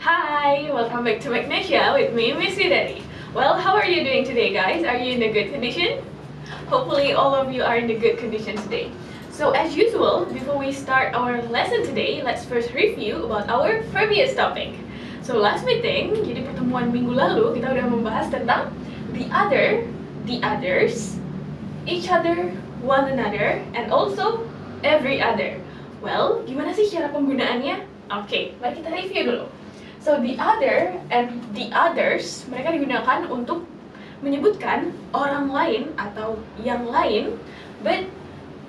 Hi, welcome back to Magnesia with me, Miss Vidari. Well, how are you doing today, guys? Are you in a good condition? Hopefully all of you are in a good condition today. So as usual, before we start our lesson today, let's first review about our previous topic. So last meeting, jadi pertemuan minggu lalu, kita udah membahas tentang the other, the others, each other, one another, and also every other. Well, gimana sih cara penggunaannya? Oke, mari kita review dulu. So the other and the others, mereka digunakan untuk menyebutkan orang lain atau yang lain, but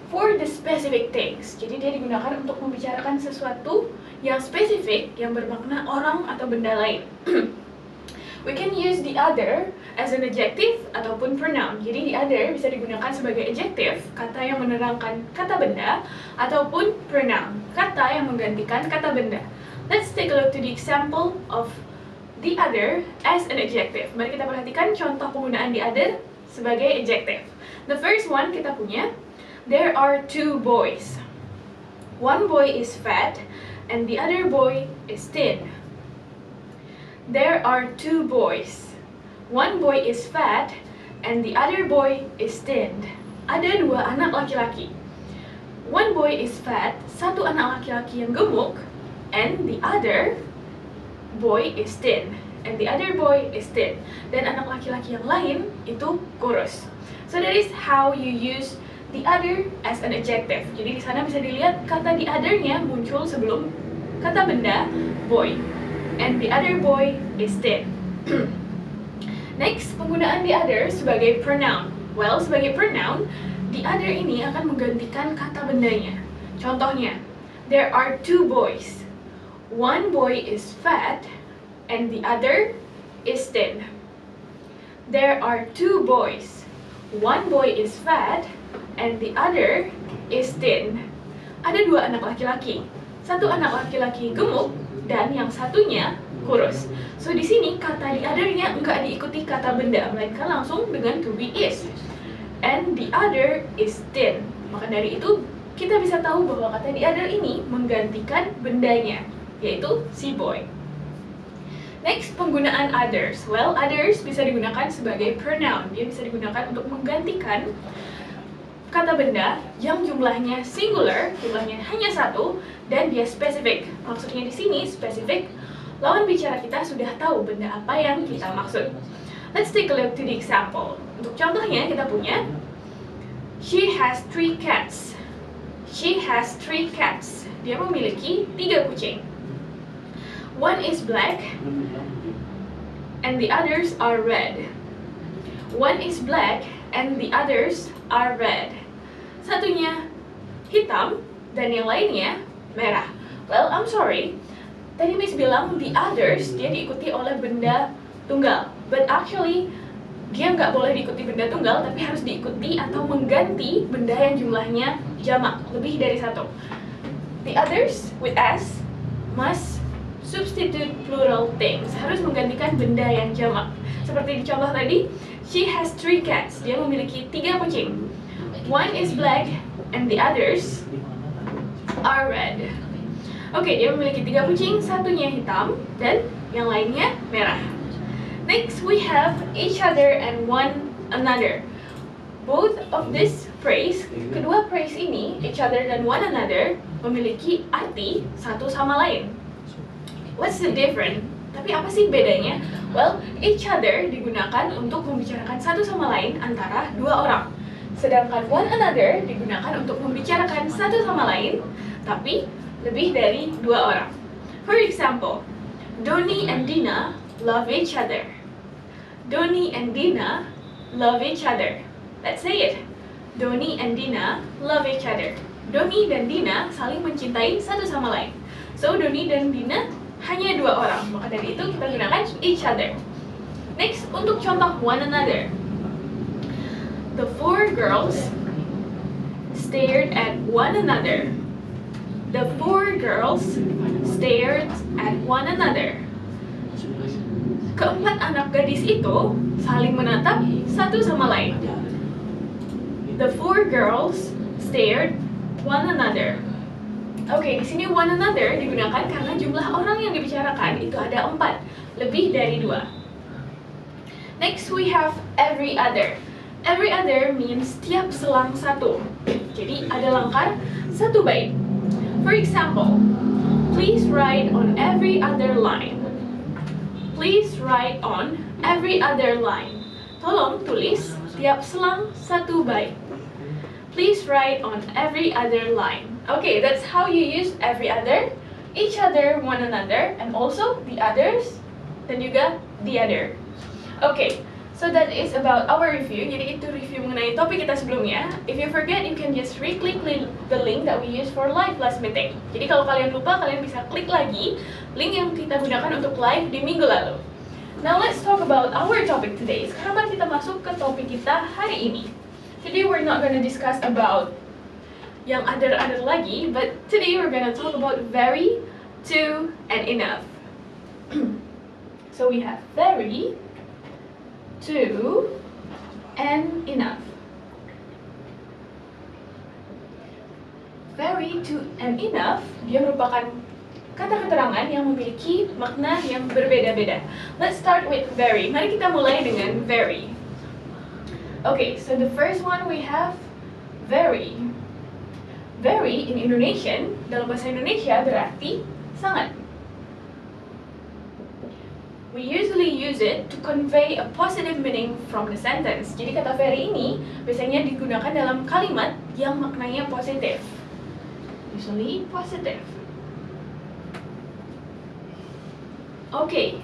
for the specific things. Jadi dia digunakan untuk membicarakan sesuatu yang spesifik, yang bermakna orang atau benda lain. We can use the other as an adjective ataupun pronoun. Jadi the other bisa digunakan sebagai adjective, kata yang menerangkan kata benda, ataupun pronoun, kata yang menggantikan kata benda. Let's take a look to the example of the other as an adjective. Mari kita perhatikan contoh penggunaan the other sebagai adjective. The first one kita punya, there are two boys. One boy is fat and the other boy is thin. There are two boys. One boy is fat and the other boy is thin. Ada dua anak laki-laki. One boy is fat, satu anak laki-laki yang gemuk, and the other boy is thin. And the other boy is thin. Dan anak laki-laki yang lain itu kurus. So that is how you use the other as an adjective. Jadi di sana bisa dilihat kata the other-nya muncul sebelum kata benda boy. And the other boy is thin. Next, penggunaan the other sebagai pronoun. Well, sebagai pronoun, the other ini akan menggantikan kata bendanya. Contohnya, there are two boys. One boy is fat and the other is thin. There are two boys. One boy is fat and the other is thin. Ada dua anak laki-laki. Satu anak laki-laki gemuk dan yang satunya kurus. So di sini kata the other-nya enggak diikuti kata benda, melainkan langsung dengan to be is. And the other is thin. Maka dari itu kita bisa tahu bahwa kata the other ini menggantikan bendanya, yaitu si boy. Next, penggunaan others. Well, others bisa digunakan sebagai pronoun. Dia bisa digunakan untuk menggantikan kata benda yang jumlahnya singular, jumlahnya hanya satu, dan dia spesifik. Maksudnya di sini spesifik, lawan bicara kita sudah tahu benda apa yang kita maksud. Let's take a look to the example. Untuk contohnya kita punya, she has 3 cats. She has 3 cats. Dia memiliki 3 kucing. One is black and the others are red. One is black and the others are red. Satunya hitam dan yang lainnya merah. Well, I'm sorry. Tadi Miss bilang the others dia diikuti oleh benda tunggal. But actually dia nggak boleh diikuti benda tunggal, tapi harus diikuti atau mengganti benda yang jumlahnya jamak, lebih dari satu. The others with s must substitute plural things, harus menggantikan benda yang jamak. Seperti di contoh tadi, she has 3 cats. Dia memiliki 3 kucing. One is black and the others are red. Oke, dia memiliki 3 kucing, satunya hitam dan yang lainnya merah. Next, we have each other and one another. Both of this phrase, kedua phrase ini, each other dan one another, memiliki arti satu sama lain. What's the difference? Tapi apa sih bedanya? Well, each other digunakan untuk membicarakan satu sama lain antara dua orang. Sedangkan one another digunakan untuk membicarakan satu sama lain, tapi lebih dari 2 orang. For example, Doni and Dina love each other. Doni and Dina love each other. Let's say it. Doni and Dina love each other. Doni dan Dina saling mencintai satu sama lain. So, Doni dan Dina hanya 2 orang. Maka dari itu kita gunakan each other. Next, untuk contoh one another. The 4 girls stared at one another. The 4 girls stared at one another. Keempat anak gadis itu saling menatap satu sama lain. The 4 girls stared one another. Oke, di sini one another digunakan karena jumlah orang yang dibicarakan itu ada 4, lebih dari 2. Next we have every other. Every other means tiap selang satu. Jadi ada langkar 1 bait. For example, please write on every other line. Please write on every other line. Tolong tulis tiap selang 1 bait. Please write on every other line. Okay, that's how you use every other, each other, one another, and also the others, dan juga the other. Okay, so that is about our review. Jadi itu review mengenai topik kita sebelumnya. If you forget, you can just re-click the link that we use for live last meeting. Jadi kalau kalian lupa, kalian bisa klik lagi link yang kita gunakan untuk live di minggu lalu. Now let's talk about our topic today. Sekarang mari kita masuk ke topik kita hari ini. Today we're not gonna discuss about yang other lagi, but today we're gonna talk about very, to, and enough. So we have very, to, and enough. Very, to, and enough, dia merupakan kata keterangan yang memiliki makna yang berbeda-beda. Let's start with very. Mari kita mulai dengan very. Okay, so the first one we have very. Very in Indonesian, dalam bahasa Indonesia berarti sangat. We usually use it to convey a positive meaning from the sentence. Jadi kata very ini biasanya digunakan dalam kalimat yang maknanya positif. Usually positive. Okay,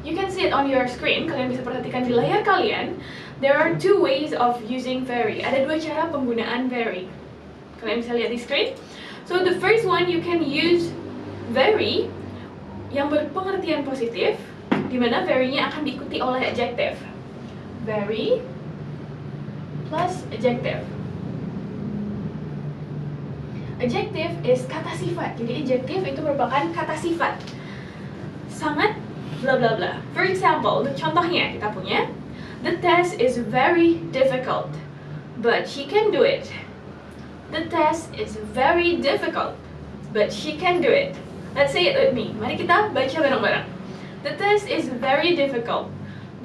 you can see it on your screen. Kalian bisa perhatikan di layar kalian. There are 2 ways of using very. Ada 2 cara penggunaan very. Kalian bisa lihat di screen. So the first one, you can use very yang berpengertian positif, di mana very-nya akan diikuti oleh adjective. Very plus adjective. Adjective is kata sifat. Jadi adjective itu merupakan kata sifat. Sangat bla bla bla. For example, contohnya kita punya, the test is very difficult, but she can do it. The test is very difficult, but she can do it. Let's say it with me. Mari kita baca bareng-bareng. The test is very difficult,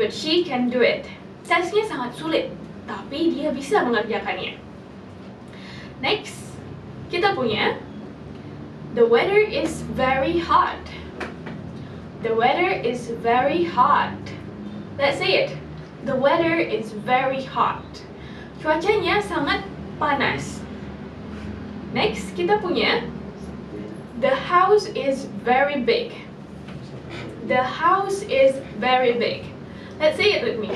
but she can do it. Tesnya sangat sulit, tapi dia bisa mengerjakannya. Next, kita punya, the weather is very hot. The weather is very hot. Let's say it. The weather is very hot. Cuacanya sangat panas. Next, kita punya, the house is very big. The house is very big. Let's say it with me.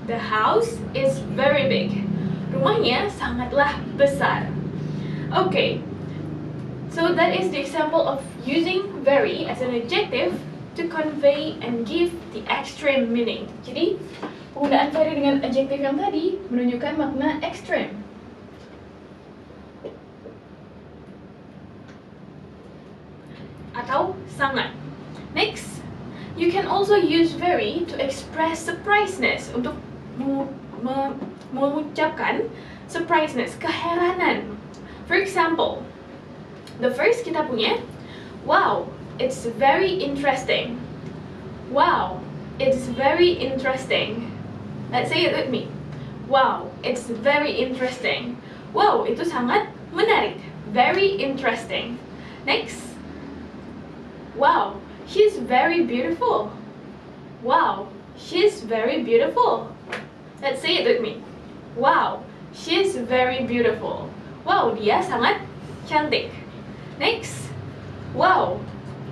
The house is very big. Rumahnya sangatlah besar. Okay, so that is the example of using very as an adjective to convey and give the extreme meaning. Jadi, penggunaan very dengan adjektif yang tadi menunjukkan makna ekstrem. Atau sangat. Next, you can also use very to express surpriseness, untuk mengucapkan surpriseness, keheranan. For example, the first kita punya, wow, it's very interesting. Wow, it's very interesting. Let's say it with me. Wow, it's very interesting. Wow, itu sangat menarik. Very interesting. Next. Wow, she's very beautiful. Wow, she's very beautiful. Let's say it with me. Wow, she's very beautiful. Wow, dia sangat cantik. Next. Wow,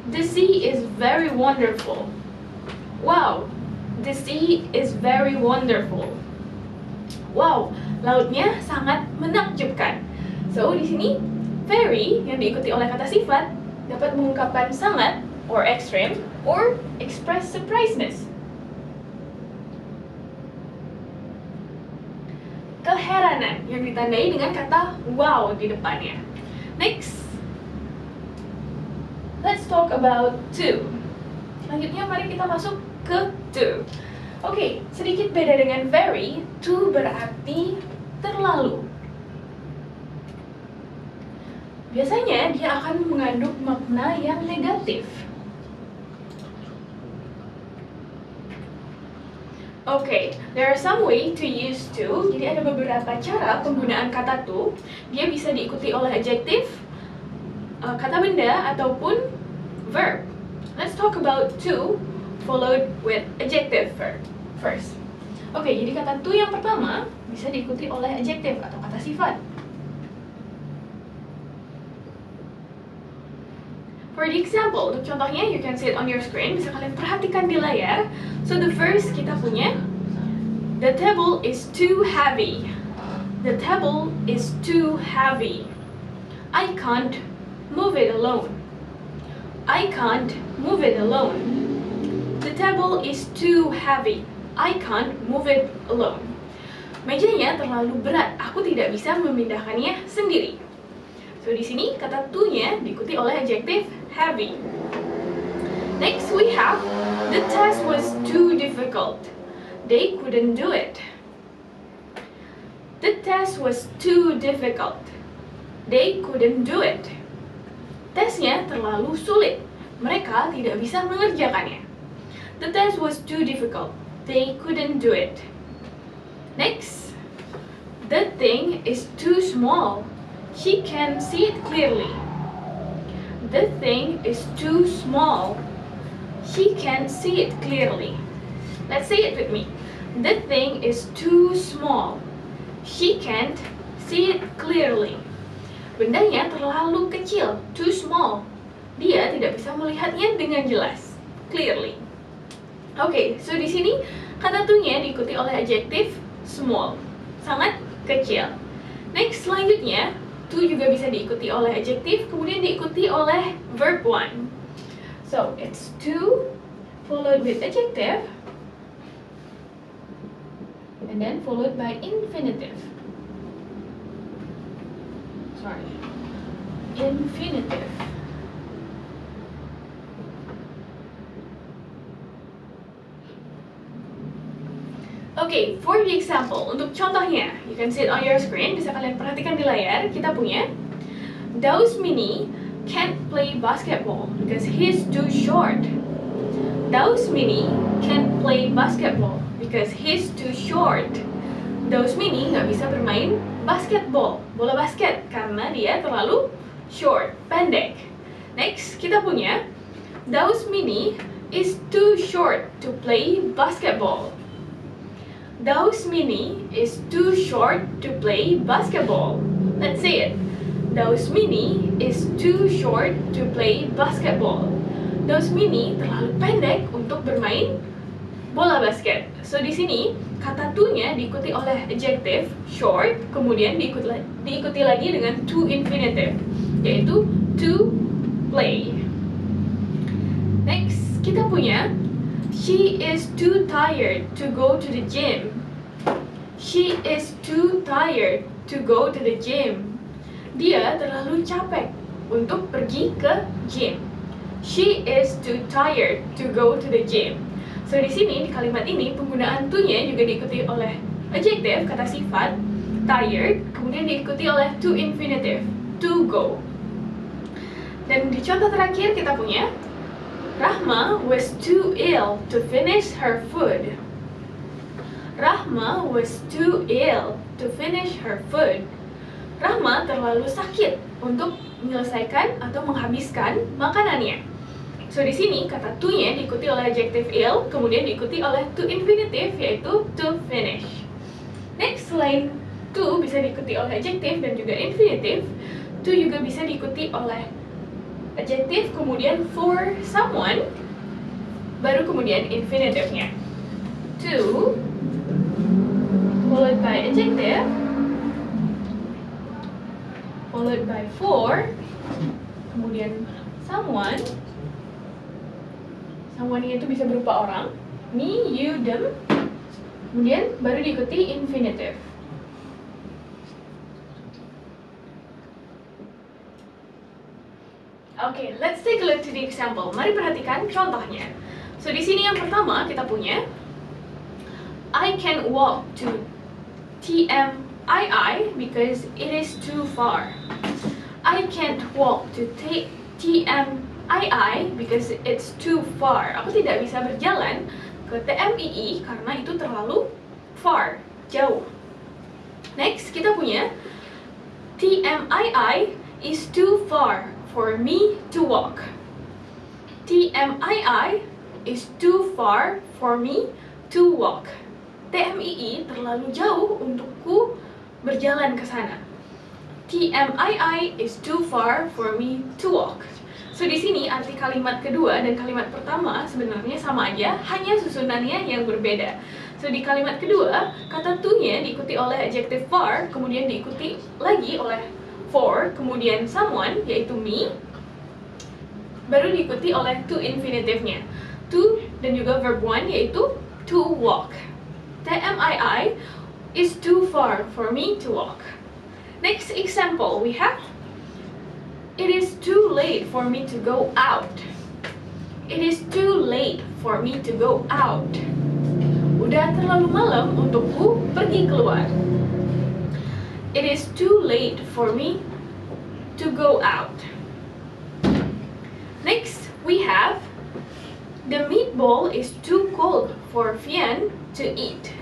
the sea is very wonderful. Wow, the sea is very wonderful. Wow, lautnya sangat menakjubkan. So, di sini very yang diikuti oleh kata sifat dapat mengungkapkan sangat or extreme or express surpriseness. Keheranan yang ditandai dengan kata wow di depannya. Next, let's talk about to. Selanjutnya mari kita masuk ke to. Oke, sedikit beda dengan very. To berarti terlalu. biasanya dia akan mengandung makna yang negatif. Okay, there are some way to use to. Jadi ada beberapa cara penggunaan kata to. Dia bisa diikuti oleh adjektif, kata benda, ataupun verb. Let's talk about to followed with adjective verb first. Okay, jadi kata to yang pertama bisa diikuti oleh adjektif atau kata sifat. For the example, untuk contohnya, you can see it on your screen. Bisa kalian perhatikan di layar. So the first kita punya, the table is too heavy. The table is too heavy. I can't move it alone. I can't move it alone. The table is too heavy. I can't move it alone. Mejanya terlalu berat. Aku tidak bisa memindahkannya sendiri. So di sini kata to-nya diikuti oleh adjektif heavy. Next we have, the test was too difficult. They couldn't do it. The test was too difficult. They couldn't do it. Tesnya terlalu sulit. Mereka tidak bisa mengerjakannya. The test was too difficult. They couldn't do it. Next, the thing is too small. She can't see it clearly. The thing is too small. She can't see it clearly. Let's say it with me. The thing is too small. She can't see it clearly. Bendanya terlalu kecil, too small. Dia tidak bisa melihatnya dengan jelas, clearly. Okay, so di sini kata to-nya diikuti oleh adjektif small, sangat kecil. Next, selanjutnya, to juga bisa diikuti oleh adjektif, kemudian diikuti oleh verb one. So, it's to followed with adjective, and then followed by infinitive. Infinitive. Okay, for the example, untuk contohnya, you can see it on your screen, bisa kalian perhatikan di layar, kita punya, Dausmini can't play basketball because he's too short. Dausmini can't play basketball because he's too short. Dausmini nggak bisa bermain basketball, bola basket, karena dia terlalu short, pendek. Next, kita punya, Dausmini is too short to play basketball. Dausmini is too short to play basketball. Let's say it. Dausmini is too short to play basketball. Dausmini terlalu pendek untuk bermain bola basket. So di sini kata to-nya diikuti oleh adjective short, kemudian diikuti lagi dengan to infinitive, yaitu to play. Next, kita punya, she is too tired to go to the gym. She is too tired to go to the gym. Dia terlalu capek untuk pergi ke gym. She is too tired to go to the gym. So di sini, di kalimat ini, penggunaan to-nya juga diikuti oleh adjective, kata sifat, tired, kemudian diikuti oleh to infinitive, to go. Dan di contoh terakhir kita punya, Rahma was too ill to finish her food. Rahma was too ill to finish her food. Rahma terlalu sakit untuk menyelesaikan atau menghabiskan makanannya. So di sini kata to-nya diikuti oleh adjective ill, kemudian diikuti oleh to infinitive, yaitu to finish. Next, selain to bisa diikuti oleh adjective dan juga infinitive, to juga bisa diikuti oleh adjective, kemudian for someone, baru kemudian infinitive-nya. To, followed by adjective, followed by for, kemudian someone. Someone-nya itu bisa berupa orang, me, you, them, kemudian baru diikuti infinitive. Okay, let's take a look to the example. Mari perhatikan contohnya. So di sini yang pertama kita punya, I can't walk to TMII because it is too far. I can't walk to TMII because it's too far. Aku tidak bisa berjalan ke TMII karena itu terlalu far, jauh. Next, kita punya TMII is too far for me to walk. TMII is too far for me to walk. TMII terlalu jauh untukku berjalan ke sana. TMII is too far for me to walk. So di sini arti kalimat kedua dan kalimat pertama sebenarnya sama aja, hanya susunannya yang berbeda. So di kalimat kedua, kata to-nya diikuti oleh adjective far, kemudian diikuti lagi oleh for, kemudian someone yaitu me, baru diikuti oleh to infinitive-nya. To dan juga verb one yaitu to walk. TMII is too far for me to walk. Next example we have, it is too late for me to go out. It is too late for me to go out. Udah terlalu malam untukku pergi keluar. It is too late for me to go out. Next we have, the meatball is too cold for Vian to eat.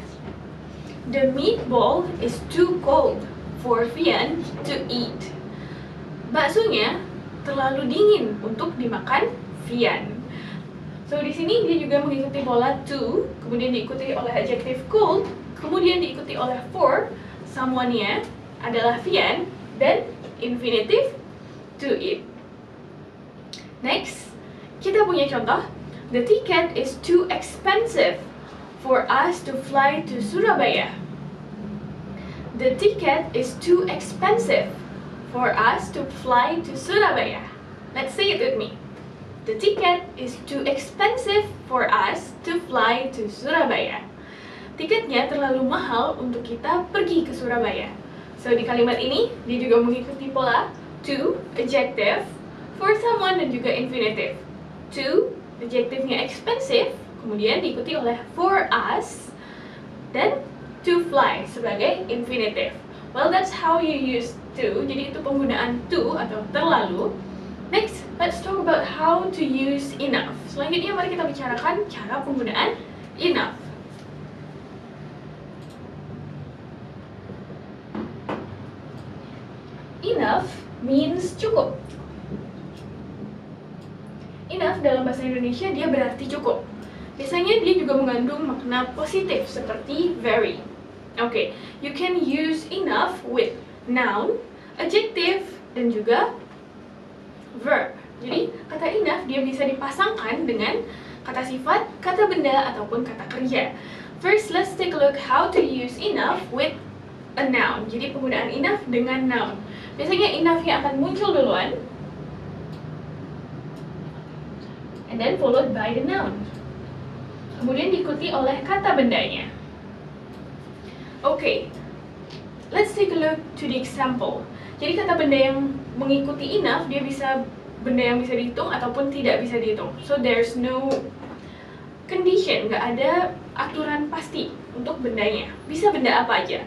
The meatball is too cold for Vian to eat. Baksonya terlalu dingin untuk dimakan Vian. So di sini dia juga mengikuti pola to, kemudian diikuti oleh adjective cold, kemudian diikuti oleh for, someone-nya adalah Vian, dan infinitive to eat. Next, kita punya contoh. The ticket is too expensive for us to fly to Surabaya. The ticket is too expensive for us to fly to Surabaya. Let's say it with me. The ticket is too expensive for us to fly to Surabaya. Tiketnya terlalu mahal untuk kita pergi ke Surabaya. So di kalimat ini dia juga mengikuti pola to, adjective, for someone dan juga infinitive. To, adjective-nya expensive, kemudian diikuti oleh for us, dan to fly sebagai infinitive. Well, that's how you use to. Jadi itu penggunaan to atau terlalu. Next, let's talk about how to use enough. Selanjutnya mari kita bicarakan cara penggunaan enough. Enough means cukup. Enough dalam bahasa Indonesia dia berarti cukup. Biasanya dia juga mengandung makna positif seperti very. Okay, you can use enough with noun, adjective, dan juga verb. Jadi kata enough dia bisa dipasangkan dengan kata sifat, kata benda, ataupun kata kerja. First, let's take a look how to use enough with a noun. Jadi penggunaan enough dengan noun. Biasanya enough-nya akan muncul duluan, and then followed by the noun. Kemudian diikuti oleh kata bendanya. Okay, let's take a look to the example. Jadi kata benda yang mengikuti enough, dia bisa benda yang bisa dihitung ataupun tidak bisa dihitung. So there's no condition, nggak ada aturan pasti untuk bendanya. Bisa benda apa aja.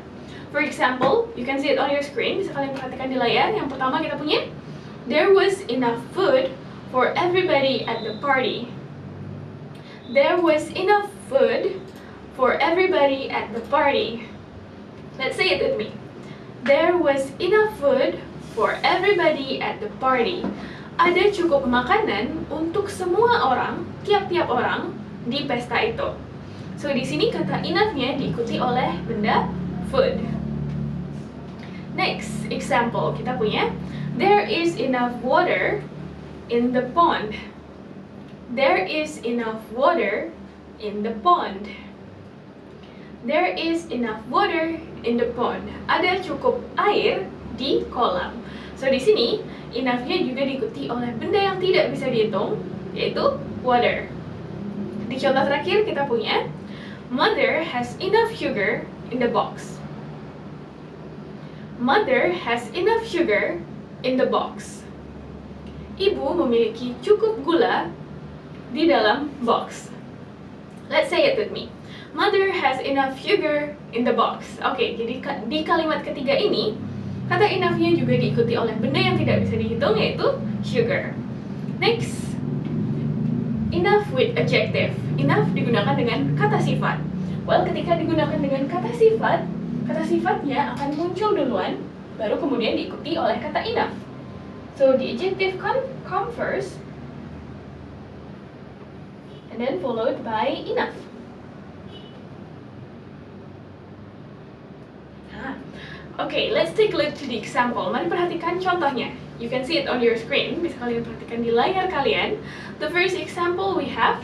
For example, you can see it on your screen. Bisa kalian perhatikan di layar. Yang pertama kita punya, there was enough food for everybody at the party. There was enough food for everybody at the party. Let's say it with me. There was enough food for everybody at the party. Ada cukup makanan untuk semua orang, tiap-tiap orang di pesta itu. So di sini kata enough-nya diikuti oleh benda food. Next example kita punya, there is enough water in the pond. There is enough water in the pond. There is enough water in the pond. Ada cukup air di kolam. So di sini enough-nya juga diikuti oleh benda yang tidak bisa dihitung, yaitu water. Di contoh terakhir kita punya, mother has enough sugar in the box. Mother has enough sugar in the box. Ibu memiliki cukup gula di dalam box. Let's say it with me. Mother has enough sugar in the box. Oke, jadi di kalimat ketiga ini Kata enough-nya juga diikuti oleh benda yang tidak bisa dihitung, yaitu sugar. Next, enough with adjective. Enough digunakan dengan kata sifat. Well, ketika digunakan dengan kata sifatnya akan muncul duluan, baru kemudian diikuti oleh kata enough. So the adjective come first, and then followed by enough. Okay, let's take a look to the example. Mari perhatikan contohnya. You can see it on your screen. Bisa kalian perhatikan di layar kalian. The first example we have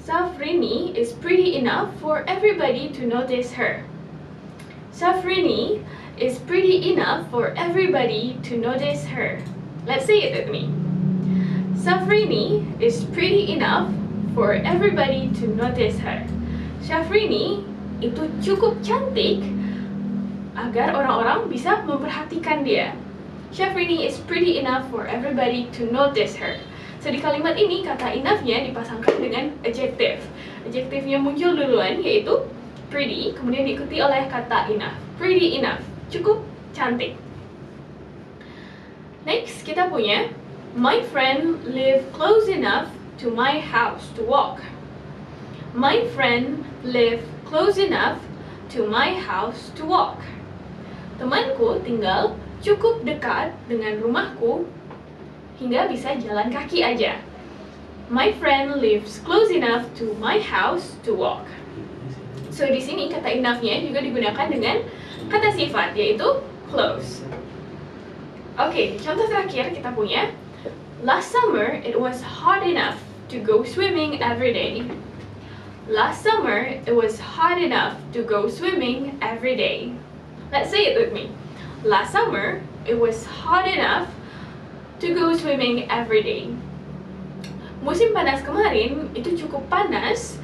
Safrini is pretty enough for everybody to notice her. Safrini is pretty enough for everybody to notice her. Let's say it with me. Safrini is pretty enough for everybody to notice her. Safrini itu cukup cantik agar orang-orang bisa memperhatikan dia. Safrini is pretty enough for everybody to notice her. So di kalimat ini kata enough-nya dipasangkan dengan adjective. Adjective-nya muncul duluan yaitu pretty, kemudian diikuti oleh kata enough. Pretty enough, cukup cantik. Next kita punya my friend live close enough to my house to walk. My friend live close enough to my house to walk. Temanku tinggal cukup dekat dengan rumahku hingga bisa jalan kaki aja. My friend lives close enough to my house to walk. So di sini kata enough-nya juga digunakan dengan kata sifat yaitu close. Oke, contoh terakhir kita punya last summer it was hot enough to go swimming every day. Last summer it was hot enough to go swimming every day. Let's say it with me. Last summer it was hot enough to go swimming every day. Musim panas kemarin itu cukup panas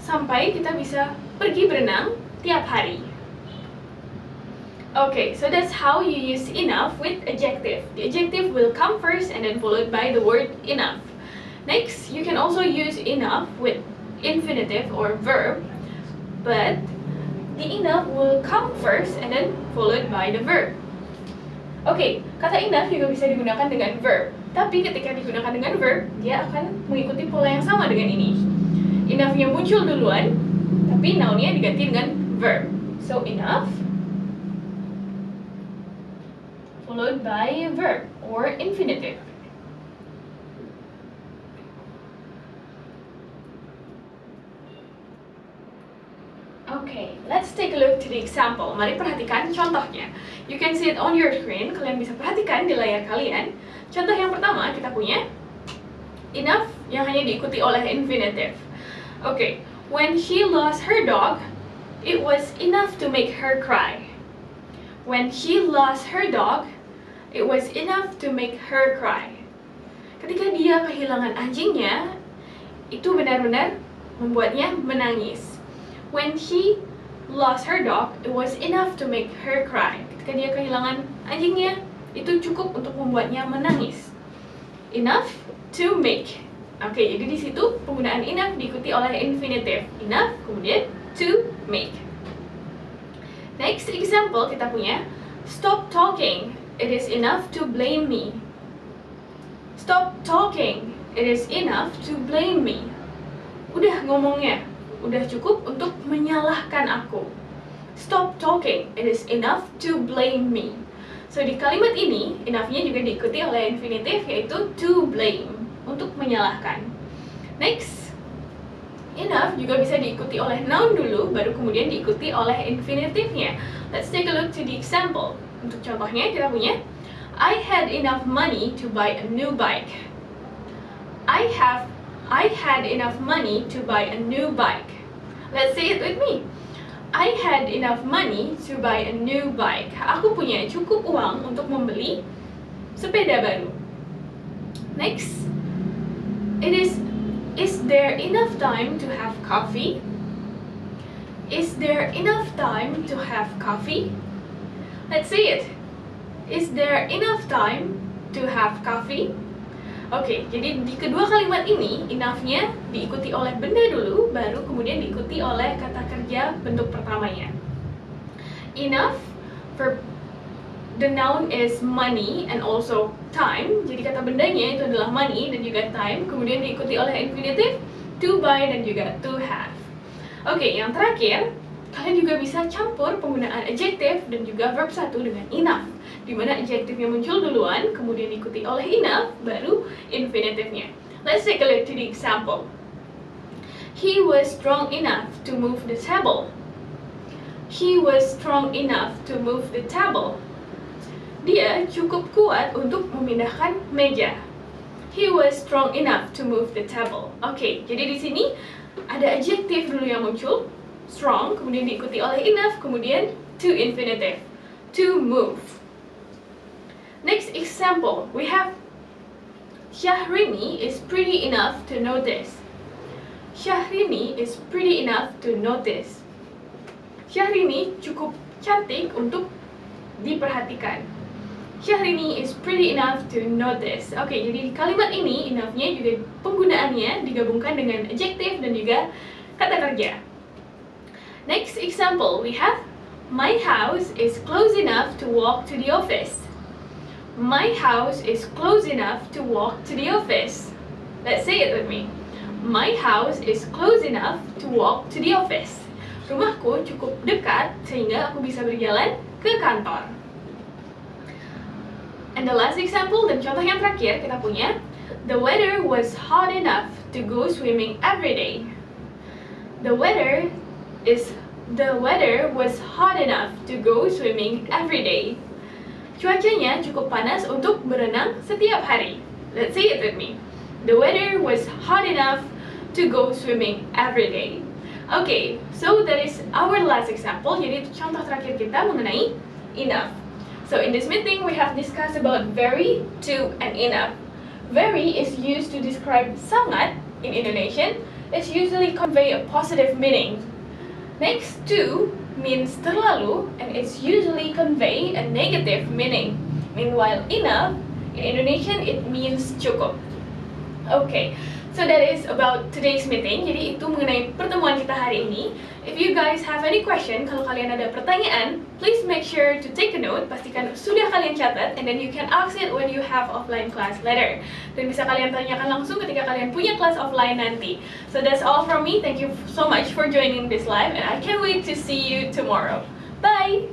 sampai kita bisa pergi berenang tiap hari. Okay, so that's how you use enough with adjective. The adjective will come first and then followed by the word enough. Next, you can also use enough with infinitive or verb, but the enough will come first and then followed by the verb. Okay, kata enough juga bisa digunakan dengan verb, tapi ketika digunakan dengan verb, dia akan mengikuti pola yang sama dengan ini. Enough-nya muncul duluan, tapi noun-nya diganti dengan verb. So enough followed by a verb or infinitive. Okay, let's take a look to the example. Mari perhatikan contohnya. You can see it on your screen. Kalian bisa perhatikan di layar kalian. Contoh yang pertama kita punya enough yang hanya diikuti oleh infinitive. Okay, when she lost her dog, it was enough to make her cry. When she lost her dog, it was enough to make her cry. Ketika dia kehilangan anjingnya, itu benar-benar membuatnya menangis. When she lost her dog, it was enough to make her cry. Ketika dia kehilangan anjingnya, itu cukup untuk membuatnya menangis. Enough to make. Oke, jadi di situ penggunaan enough diikuti oleh infinitive. Enough, kemudian to make. Next example kita punya stop talking. It is enough to blame me. Stop talking. It is enough to blame me. Udah ngomongnya. Udah cukup untuk menyalahkan aku. Stop talking. It is enough to blame me. So di kalimat ini, enough-nya juga diikuti oleh infinitive yaitu to blame, untuk menyalahkan. Next, enough juga bisa diikuti oleh noun dulu, baru kemudian diikuti oleh infinitive-nya. Let's take a look to the example. Untuk contohnya kita punya I had enough money to buy a new bike. I had enough money to buy a new bike. Let's say it with me. I had enough money to buy a new bike. Aku punya cukup uang untuk membeli sepeda baru. Next, is there enough time to have coffee? Is there enough time to have coffee? Let's say it. Is there enough time to have coffee? Oke, jadi di kedua kalimat ini, enough-nya diikuti oleh benda dulu, baru kemudian diikuti oleh kata kerja bentuk pertamanya. Enough, verb the noun is money and also time. Jadi kata bendanya itu adalah money dan juga time. Kemudian diikuti oleh infinitive, to buy dan juga to have. Oke, yang terakhir, kalian juga bisa campur penggunaan adjective dan juga verb satu dengan enough, di mana adjective-nya muncul duluan, kemudian diikuti oleh enough, baru infinitive-nya. Let's take a look to the example. He was strong enough to move the table. He was strong enough to move the table. Dia cukup kuat untuk memindahkan meja. He was strong enough to move the table. Oke, jadi di sini ada adjective dulu yang muncul, strong, kemudian diikuti oleh enough, kemudian to infinitive, to move. Next example, we have Syahrini is pretty enough to notice. Syahrini is pretty enough to notice. Syahrini cukup cantik untuk diperhatikan. Syahrini is pretty enough to notice. Oke, jadi di kalimat ini enough-nya juga penggunaannya digabungkan dengan adjective dan juga kata kerja. Next example, we have my house is close enough to walk to the office. My house is close enough to walk to the office. Let's say it with me. My house is close enough to walk to the office. Rumahku cukup dekat sehingga aku bisa berjalan ke kantor. And the last example dan contoh yang terakhir kita punya, the weather was hot enough to go swimming every day. The weather was hot enough to go swimming every day. Cuacanya cukup panas untuk berenang setiap hari. Let's say it with me. The weather was hot enough to go swimming every day. Okay, so that is our last example. Jadi itu contoh terakhir kita mengenai enough. So in this meeting we have discussed about very, to, and enough. Very is used to describe sangat in Indonesian. It's usually convey a positive meaning. Next, to means terlalu, and it's usually convey a negative meaning. Meanwhile, enough in Indonesian it means cukup. Okay, so that is about today's meeting. Jadi itu mengenai pertemuan kita hari ini. If you guys have any question, kalau kalian ada pertanyaan, please make sure to take a note. Pastikan sudah kalian catat, and then you can ask it when you have offline class later. Dan bisa kalian tanyakan langsung ketika kalian punya kelas offline nanti. So that's all from me. Thank you so much for joining this live, and I can't wait to see you tomorrow. Bye!